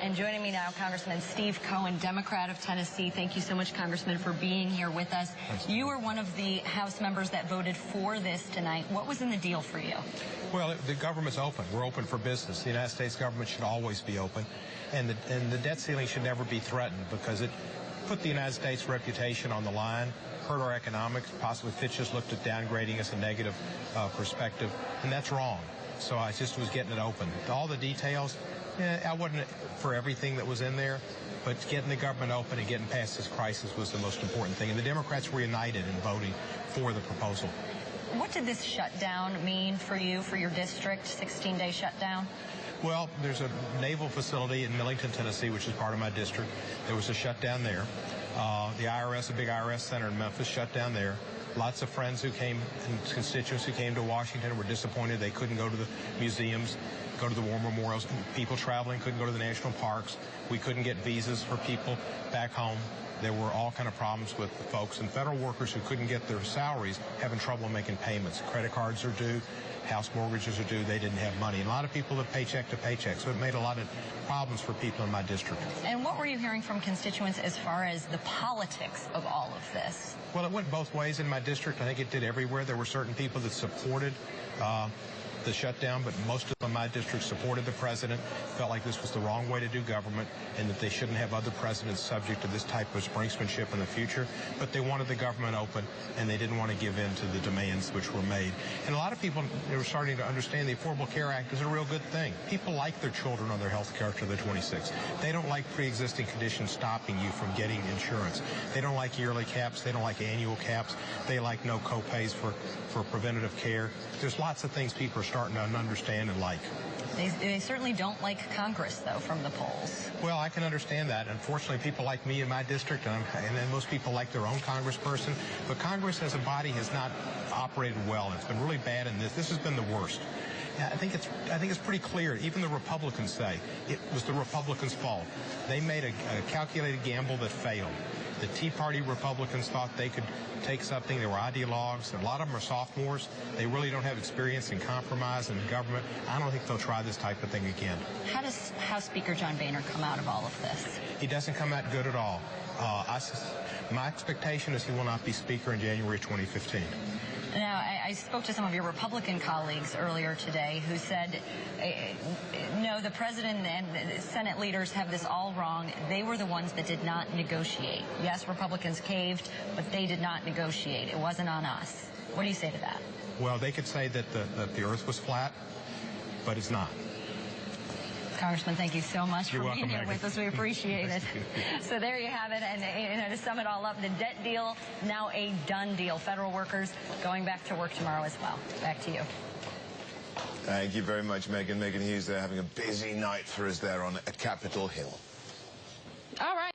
And joining me now, Congressman Steve Cohen, Democrat of Tennessee. Thank you so much, Congressman, for being here with us. You were one of the House members that voted for this tonight. What was in the deal for you? Well, the government's open. We're open for business. The United States government should always be open. And the debt ceiling should never be threatened because it put the United States' reputation on the line, hurt our economics, possibly Fitch just looked at downgrading us a negative perspective, and that's wrong. So I just was getting it open. All the details, I wasn't for everything that was in there, but getting the government open and getting past this crisis was the most important thing. And the Democrats were united in voting for the proposal. What did this shutdown mean for you, for your district, 16-day shutdown? Well, there's a naval facility in Millington, Tennessee, which is part of my district. There was a shutdown there. The IRS, a big IRS center in Memphis, shut down there. Lots of friends who came and constituents who came to Washington were disappointed they couldn't go to the museums, go to the war memorials. People traveling couldn't go to the national parks. We couldn't get visas for people back home. There were all kind of problems with the folks, and federal workers who couldn't get their salaries having trouble making payments. Credit cards are due, house mortgages are due, they didn't have money. And a lot of people live paycheck to paycheck, so it made a lot of problems for people in my district. And what were you hearing from constituents as far as the politics of all of this? Well, it went both ways in my district. I think it did everywhere. There were certain people that supported the shutdown, but most of them in my district supported the president, felt like this was the wrong way to do government and that they shouldn't have other presidents subject to this type of sprinksmanship in the future. But they wanted the government open, and they didn't want to give in to the demands which were made. And a lot of people are starting to understand the Affordable Care Act is a real good thing. People like their children on their health care to the 26th. They don't like pre-existing conditions stopping you from getting insurance. They don't like yearly caps. They don't like annual caps. They like no co-pays for preventative care. There's lots of things people are starting to understand and like. They certainly don't like Congress, though, from the polls. Well, I can understand that. Unfortunately, people like me in my district, and then most people like their own congressperson. But Congress as a body has not operated well. It's been really bad in this. This has been the worst. I think it's pretty clear. Even the Republicans say it was the Republicans' fault. They made a calculated gamble that failed. The Tea Party Republicans thought they could take something. They were ideologues. A lot of them are sophomores. They really don't have experience in compromise and government. I don't think they'll try this type of thing again. How does House Speaker John Boehner come out of all of this? He doesn't come out good at all. My expectation is he will not be Speaker in January 2015. Now, I spoke to some of your Republican colleagues earlier today who said, no, the president and the Senate leaders have this all wrong. They were the ones that did not negotiate. Yes, Republicans caved, but they did not negotiate. It wasn't on us. What do you say to that? Well, they could say that the earth was flat, but it's not. Congressman, thank you so much for being here with us. We appreciate it. So there you have it. And to sum it all up, the debt deal, now a done deal. Federal workers going back to work tomorrow as well. Back to you. Thank you very much, Megan. Megan Hughes there having a busy night for us there on Capitol Hill. All right.